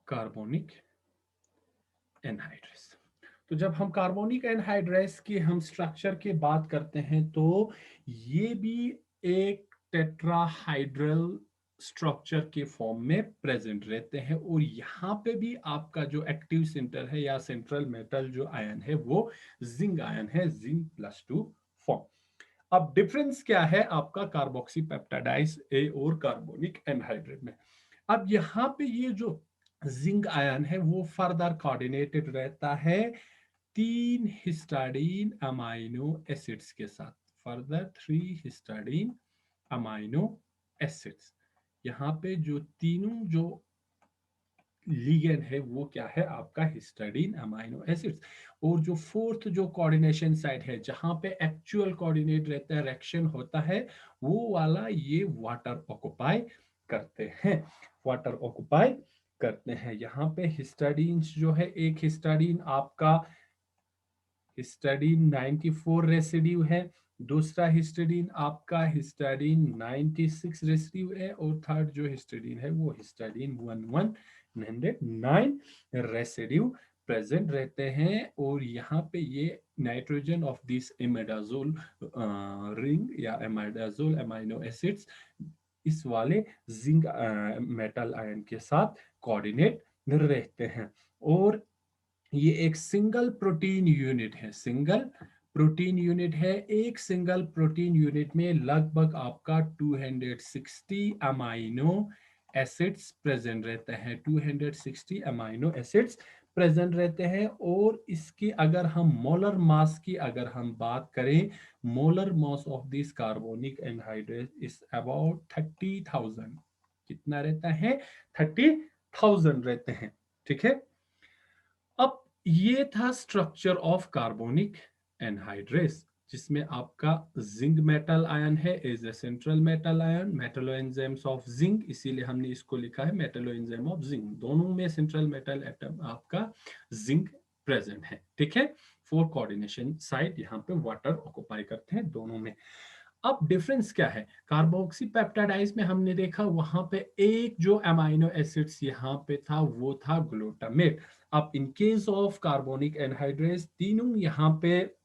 carbonic anhydrase. तो जब हम कार्बोनिक एनहाइड्रेस की हम स्ट्रक्चर की बात करते हैं तो ये भी एक टेट्राहाइड्रल स्ट्रक्चर के फॉर्म में प्रेजेंट रहते हैं। और यहाँ पे भी आपका जो एक्टिव सेंटर है या सेंट्रल मेटल जो आयन है वो जिंक आयन है, जिंक+2 फॉर्म। अब डिफरेंस क्या है आपका कार्बोक्सी पेप्टाइडाइज ए और कार्बोनिक एनहाइड्रेट में। अब यहाँ पे ये जो जिंक आयन है वो फर्दर कोऑर्डिनेटेड रहता है 3 हिस्टाडीन अमाइनो एसिड्स के साथ, फर्दर 3 हिस्टाडीन अमाइनो एसिड्स। यहाँ पे जो तीनों जो लिगेंड है वो क्या है आपका हिस्टाडीन अमाइनो एसिड्स। और जो फोर्थ जो कोऑर्डिनेशन साइट है जहां पे एक्चुअल कोऑर्डिनेट रहता है, रिएक्शन होता है, वो वाला ये वाटर ऑक्युपाई करते हैं, वाटर ऑक्युपाई करते हैं। यहाँ पे हिस्टाडीन जो है, एक हिस्टाडीन आपका हिस्टाडीन 94 रेसिड्यू है, दूसरा हिस्टाडीन आपका हिस्टाडीन 96 रेसिड्यू है, और थर्ड जो हिस्टाडीन है वो हिस्टाडीन 1109 रेसिड्यू प्रेजेंट रहते हैं। और यहाँ पे ये nitrogen of this imidazole ring या इमिडाजोल अमाइनो एसिड्स इस वाले जिंक मेटल आयन के साथ कोऑर्डिनेट रहते हैं। और ये एक सिंगल प्रोटीन यूनिट है, सिंगल प्रोटीन यूनिट है। एक सिंगल प्रोटीन यूनिट में लगभग आपका 260 अमाइनो एसिड्स प्रेजेंट रहते हैं, 260 अमाइनो एसिड्स प्रेजेंट रहते हैं। और इसकी अगर हम मोलर मास की अगर हम बात करें, molar mass of this carbonic anhydride is about 30,000। कितना रहता है, 30,000 रहते हैं। ठीक है, अब ये था स्ट्रक्चर ऑफ कार्बोनिक एनहाइड्रेस, जिसमें आपका जिंक मेटल आयन है as a central metal ion, metallo enzymes of zinc, इसीलिए हमने इसको लिखा है मेटलो एंजाइम ऑफ जिंक। दोनों में सेंट्रल मेटल एटम आपका जिंक प्रेजेंट है, ठीक है। 4 कोऑर्डिनेशन साइट यहाँ पे वाटर ऑक्युपाई करते हैं दोनों में। अब डिफरेंस क्या है, कार्बोक्सी पेप्टाइडाइज में हमने देखा वहां पे एक जो अमाइनो एसिड्स यहाँ पे था वो था ग्लूटामेट। अब in case of carbonic anhydrase तीनों यहाँ पे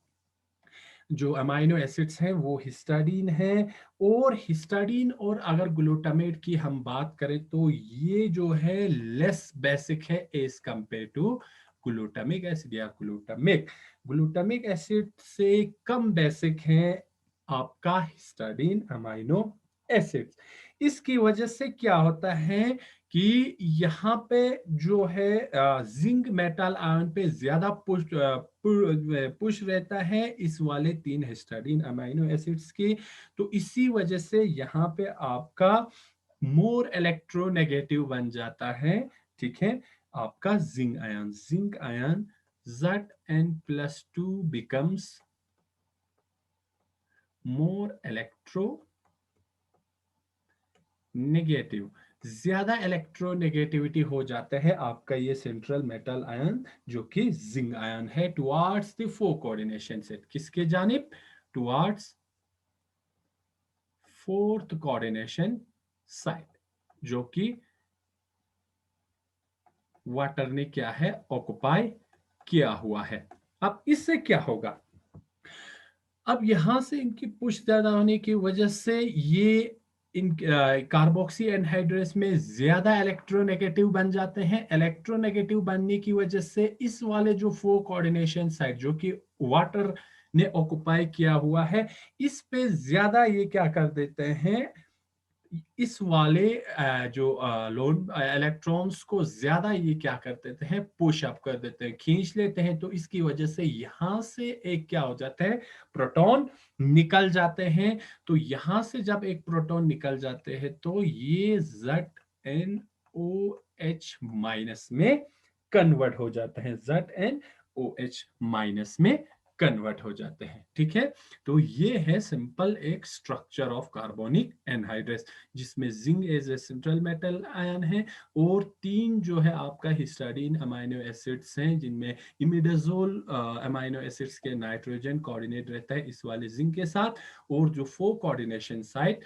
जो अमाइनो एसिड्स हैं वो हिस्टाडीन है, और हिस्टाडीन और अगर ग्लूटामेट की हम बात करें तो ये जो है लेस बेसिक है as compare to glutamic acid या ग्लूटामिक। ग्लूटामिक एसिड से कम बेसिक है आपका हिस्टाडीन अमाइनो एसिड्स। इसकी वजह से क्या होता है कि यहाँ पे जो है जिंक मेटल आयन पे ज्यादा पुश रहता है इस वाले 3 हिस्टाडीन अमाइनो एसिड्स की। तो इसी वजह से यहाँ पे आपका मोर इलेक्ट्रोनेगेटिव बन जाता है, ठीक है। आपका zinc ion Zn+2 becomes more electronegative, ज्यादा इलेक्ट्रोनेगेटिविटी हो जाता है आपका ये सेंट्रल मेटल आयन जो कि जिंक आयन है टुवार्ड्स द 4 कोऑर्डिनेशन सेट। किसके जानिब? टुवार्ड्स 4th कोऑर्डिनेशन साइट, जो कि वाटर ने क्या है ऑक्युपाई किया हुआ है। अब इससे क्या होगा, अब यहां से इनकी पुश ज्यादा होने की वजह से ये इन कार्बोक्सी एनहाइड्रेस में ज्यादा इलेक्ट्रोनेगेटिव बन जाते हैं। इलेक्ट्रोनेगेटिव बनने की वजह से इस वाले जो 4 कोऑर्डिनेशन साइट जो कि वाटर ने ऑक्युपाई किया हुआ है, इस पे ज्यादा ये क्या कर देते हैं, इस वाले जो लोन इलेक्ट्रॉन्स को ज्यादा ये क्या कर देते हैं, पुश अप कर देते हैं, खींच लेते हैं। तो इसकी वजह से यहां से एक क्या हो जाता है, प्रोटॉन निकल जाते हैं। तो यहां से जब एक प्रोटॉन निकल जाते हैं तो ये ZnOH माइनस में कन्वर्ट हो जाता है, ZnOH माइनस में कन्वर्ट हो जाते हैं, ठीक है। तो ये है सिंपल एक स्ट्रक्चर ऑफ कार्बोनिक एनहाइड्रेस, जिसमें zinc as a central metal ion है, और 3 जो है आपका हिस्टाडीन अमाइनो एसिड्स हैं, जिनमें इमिडाजोल अमाइनो एसिड्स के नाइट्रोजन कोऑर्डिनेट रहता है इस वाले जिंक के साथ, और जो 4 कोऑर्डिनेशन साइट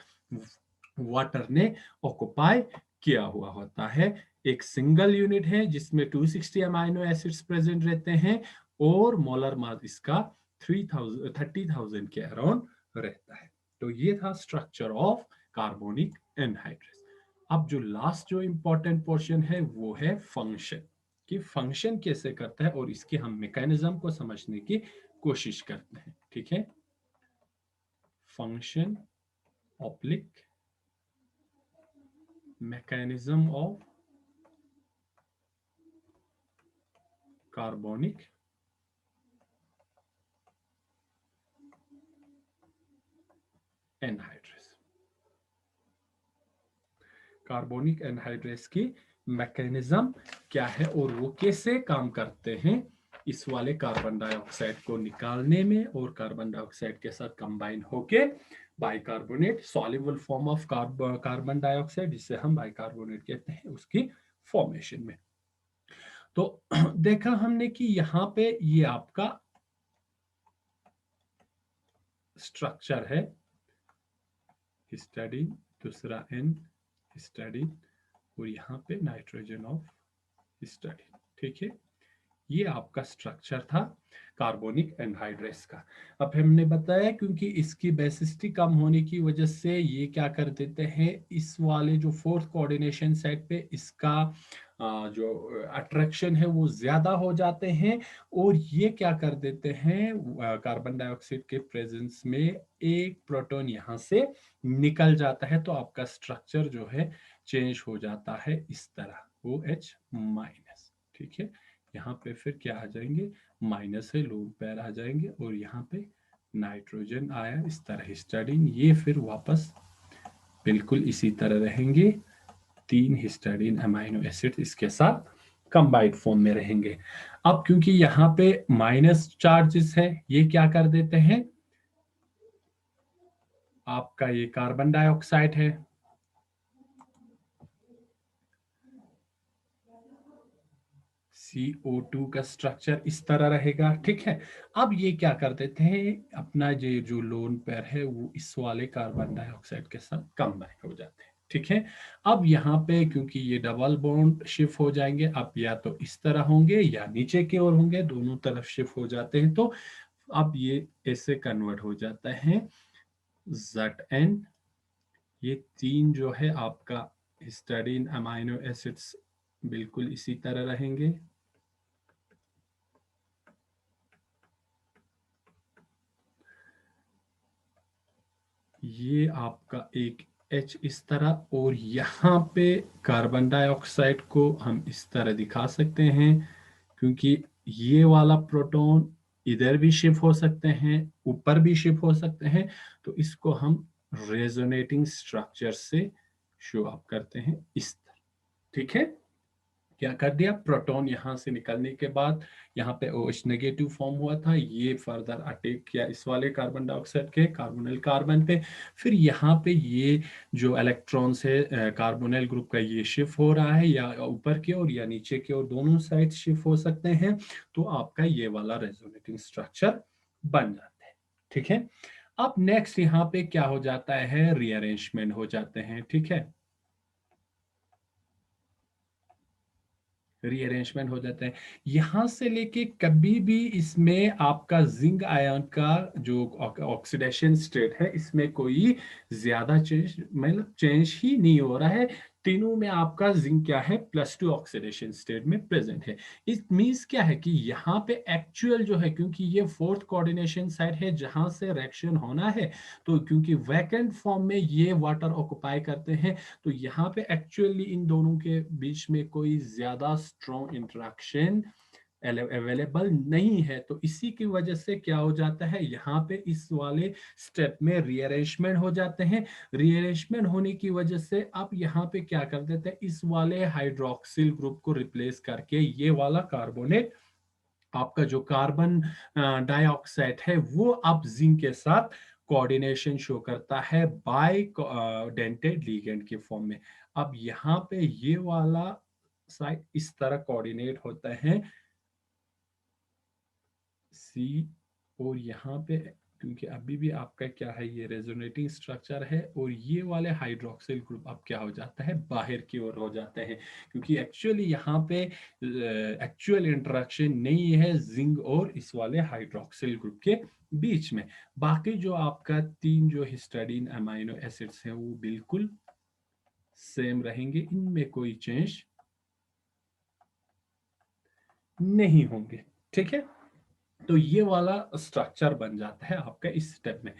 वाटर ने ऑक्युपाई किया हुआ होता है। एक सिंगल यूनिट है जिसमें 260 अमाइनो एसिड्स प्रेजेंट रहते हैं, और मोलर मास इसका 30,000 के अराउंड रहता है। तो ये था स्ट्रक्चर ऑफ कार्बोनिक एनहाइड्रेस। अब जो लास्ट जो इंपॉर्टेंट पोर्शन है वो है फंक्शन, कि फंक्शन कैसे करता है, और इसके हम मैकेनिज्म को समझने की कोशिश करते हैं, ठीक है। Function oblique mechanism of carbonic anhydrase. Carbonic anhydrase की मैकेनिज्म क्या है और वो कैसे काम करते हैं इस वाले कार्बन डाइऑक्साइड को निकालने में, और कार्बन डाइऑक्साइड के साथ कंबाइन होके bicarbonate soluble form of carbon dioxide, जिसे हम बाइकार्बोनेट कहते हैं, उसकी फॉर्मेशन में। तो देखा हमने कि यहाँ पे ये आपका स्ट्रक्चर है, हिस्टाडीन, दूसरा N हिस्टाडीन, और यहाँ पे नाइट्रोजन ऑफ हिस्टाडीन, ठीक है। ये आपका स्ट्रक्चर था कार्बोनिक एनहाइड्रेस का। अब हमने बताया क्योंकि इसकी बेसिसिटी कम होने की वजह से ये क्या कर देते हैं, इस वाले जो 4th कोऑर्डिनेशन सेट पे इसका जो अट्रैक्शन है वो ज्यादा हो जाते हैं, और ये क्या कर देते हैं, कार्बन डाइऑक्साइड के प्रेजेंस में एक प्रोटॉन यहाँ से निकल जाता है, तो आपका स्ट्रक्चर जो है चेंज हो जाता है इस तरह, OH माइनस, ठीक है। यहाँ पे फिर क्या आ जाएंगे, माइनस है, लोन पैर आ जाएंगे, और यहाँ पे नाइट्रोजन आया इस तरह हिस्टाडीन, ये फिर वापस बिल्कुल इसी तरह रहेंगे, 3 हिस्टाडीन अमाइनो एसिड इसके साथ कंबाइंड फॉर्म में रहेंगे। अब क्योंकि यहाँ पे माइनस चार्जेस है, ये क्या कर देते हैं, आपका ये कार्बन डाइऑक्साइड है, CO2 का स्ट्रक्चर इस तरह रहेगा, ठीक है। अब ये क्या कर देते हैं, अपना ये जो लोन पेयर है वो इस वाले कार्बन डाइऑक्साइड के साथ कंबाइन हो जाते हैं, ठीक है। अब यहाँ पे क्योंकि ये डबल बॉन्ड शिफ्ट हो जाएंगे, अब या तो इस तरह होंगे या नीचे की ओर होंगे, दोनों तरफ शिफ्ट हो जाते हैं, तो अब ये ऐसे कन्वर्ट हो जाता है ZN। ये तीन जो है आपका हिस्टडीन अमाइनो एसिड्स बिल्कुल इसी तरह रहेंगे। ये आपका एक H इस तरह, और यहाँ पे कार्बन डाइऑक्साइड को हम इस तरह दिखा सकते हैं, क्योंकि ये वाला प्रोटॉन इधर भी शिफ्ट हो सकते हैं, ऊपर भी शिफ्ट हो सकते हैं, तो इसको हम रेजोनेटिंग स्ट्रक्चर से शो अप करते हैं इस तरह, ठीक है। क्या कर दिया, प्रोटॉन यहां से निकलने के बाद यहाँ पे OH नेगेटिव फॉर्म हुआ था, ये फर्दर अटैक किया इस वाले कार्बन डाइऑक्साइड के कार्बोनिल कार्बन पे, फिर यहाँ पे ये जो इलेक्ट्रॉन्स है कार्बोनिल ग्रुप का, ये शिफ्ट हो रहा है या ऊपर की ओर या नीचे की ओर, दोनों साइड शिफ्ट हो सकते हैं, तो आपका ये वाला रेजोनेटिंग स्ट्रक्चर बन जाता है, ठीक है। अब नेक्स्ट यहाँ पे क्या हो जाता है, रीअरेंजमेंट हो जाते हैं, ठीक है। रीअरेंजमेंट हो जाता है, यहां से लेके कभी भी इसमें आपका जिंक आयन का जो ऑक्सीडेशन स्टेट है, इसमें कोई ज्यादा चेंज, मतलब चेंज ही नहीं हो रहा है। तीनों में आपका जिंक क्या है, +2 ऑक्सीडेशन स्टेट में प्रेजेंट है। इट मींस क्या है कि यहाँ पे एक्चुअल जो है, क्योंकि ये फोर्थ कोऑर्डिनेशन साइट है जहां से रिएक्शन होना है, तो क्योंकि वैकेंट फॉर्म में ये वाटर ऑक्युपाई करते हैं, तो यहाँ पे एक्चुअली इन दोनों के बीच में कोई ज्यादा स्ट्रॉन्ग इंटरेक्शन अवेलेबल नहीं है, तो इसी की वजह से क्या हो जाता है, यहाँ पे इस वाले स्टेप में रीअरेंजमेंट हो जाते हैं। रीअरेंजमेंट होने की वजह से अब यहाँ पे क्या कर देते हैं, इस वाले हाइड्रोक्सिल ग्रुप को रिप्लेस करके ये वाला कार्बोनेट, आपका जो कार्बन डाइऑक्साइड है, वो अब जिंक के साथ कोऑर्डिनेशन शो करता है बाय डेंटेड लिगेंड के फॉर्म में। अब यहाँ पे ये वाला साइड इस तरह कोऑर्डिनेट होता है सी, और यहाँ पे क्योंकि अभी भी आपका क्या है, ये रेजोनेटिंग स्ट्रक्चर है, और ये वाले हाइड्रोक्सिल ग्रुप अब क्या हो जाता है, बाहर की ओर हो जाते हैं, क्योंकि एक्चुअली यहाँ पे एक्चुअल इंटरेक्शन नहीं है जिंक और इस वाले हाइड्रोक्सिल ग्रुप के बीच में। बाकी जो आपका तीन जो हिस्टडीन अमाइनो एसिड्स हैं वो बिल्कुल सेम रहेंगे, इनमें कोई चेंज नहीं होंगे, ठीक है। तो ये वाला स्ट्रक्चर बन जाता है आपका इस स्टेप में।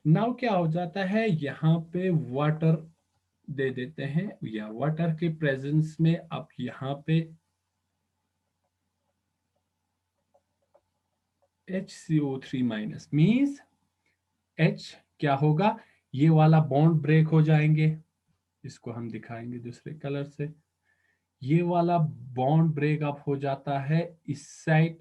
नाउ क्या हो जाता है, यहाँ पे वाटर दे देते हैं, या वाटर के प्रेजेंस में अब यहाँ पे HCO3 माइनस मीन्स H क्या होगा, ये वाला बॉन्ड ब्रेक हो जाएंगे, इसको हम दिखाएंगे दूसरे कलर से। ये वाला बॉन्ड ब्रेक अप हो जाता है इस साइड,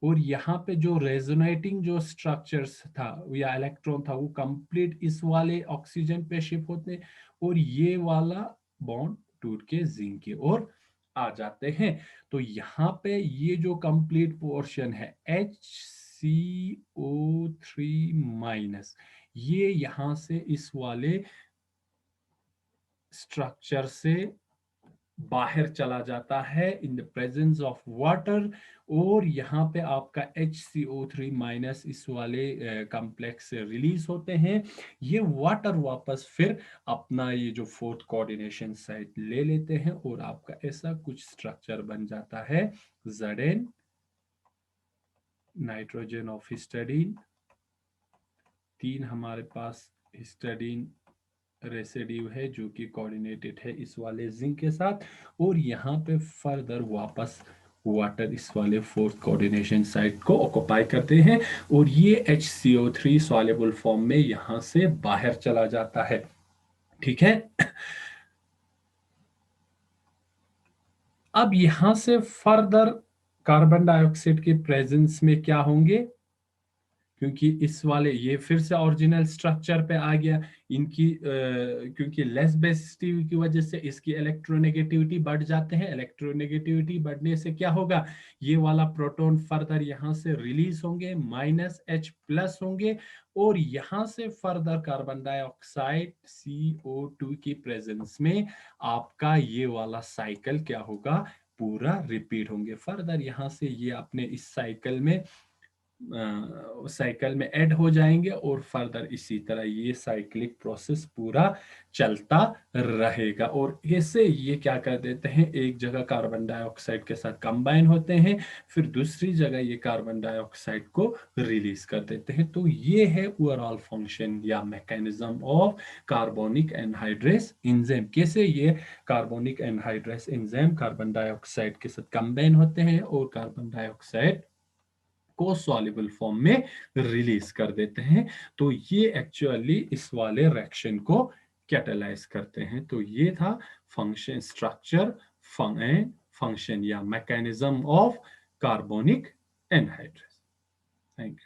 और यहाँ पे जो रेजोनेटिंग जो स्ट्रक्चर्स था या इलेक्ट्रॉन था, वो कंप्लीट इस वाले ऑक्सीजन पे शिफ्ट होते, और ये वाला बॉन्ड टूट के जिंक की ओर आ जाते हैं। तो यहाँ पे ये जो कंप्लीट पोर्शन है HCO3 माइनस, ये यहाँ से इस वाले स्ट्रक्चर से बाहर चला जाता है in the presence of water, और यहाँ पे आपका HCO3 माइनस इस वाले कॉम्प्लेक्स से रिलीज होते हैं। ये वाटर वापस फिर अपना ये जो फोर्थ कोऑर्डिनेशन साइट ले लेते हैं, और आपका ऐसा कुछ स्ट्रक्चर बन जाता है Zn, नाइट्रोजन ऑफ हिस्टडीन, तीन हमारे पास हिस्टडीन रेसिड्यू है जो कि कोऑर्डिनेटेड है इस वाले जिंक के साथ, और यहाँ पे फर्दर वापस वाटर इस वाले फोर्थ कोऑर्डिनेशन साइट को ऑक्युपाई करते हैं, और ये HCO3 सॉल्युबल फॉर्म में यहाँ से बाहर चला जाता है, ठीक है। अब यहाँ से फर्दर कार्बन डाइऑक्साइड के प्रेजेंस में क्या होंगे, क्योंकि इस वाले ये फिर से ओरिजिनल स्ट्रक्चर पे आ गया इनकी, क्योंकि लेस बेसिसिटी की वजह से इसकी इलेक्ट्रोनेगेटिविटी बढ़ जाते हैं। इलेक्ट्रोनेगेटिविटी बढ़ने से क्या होगा, ये वाला प्रोटॉन फर्दर यहाँ से रिलीज होंगे, -H+ होंगे, और यहाँ से फर्दर कार्बन डाइऑक्साइड CO2 की प्रेजेंस में आपका ये वाला साइकिल क्या होगा, पूरा रिपीट होंगे। फर्दर यहाँ से ये अपने इस साइकिल में ऐड हो जाएंगे, और फर्दर इसी तरह ये साइक्लिक प्रोसेस पूरा चलता रहेगा। और ऐसे ये क्या कर देते हैं, एक जगह कार्बन डाइऑक्साइड के साथ कंबाइन होते हैं, फिर दूसरी जगह ये कार्बन डाइऑक्साइड को रिलीज कर देते हैं। तो ये है ओवरऑल फंक्शन या mechanism of carbonic anhydrase enzyme. कैसे ये carbonic anhydrase enzyme carbon dioxide के साथ कंबाइन होते हैं और कार्बन डाइऑक्साइड को सॉल्युबल फॉर्म में रिलीज कर देते हैं। तो ये एक्चुअली इस वाले रिएक्शन को कैटेलाइज करते हैं। तो ये था फंक्शन स्ट्रक्चर फंक्शन या mechanism of carbonic anhydrase. Thank you.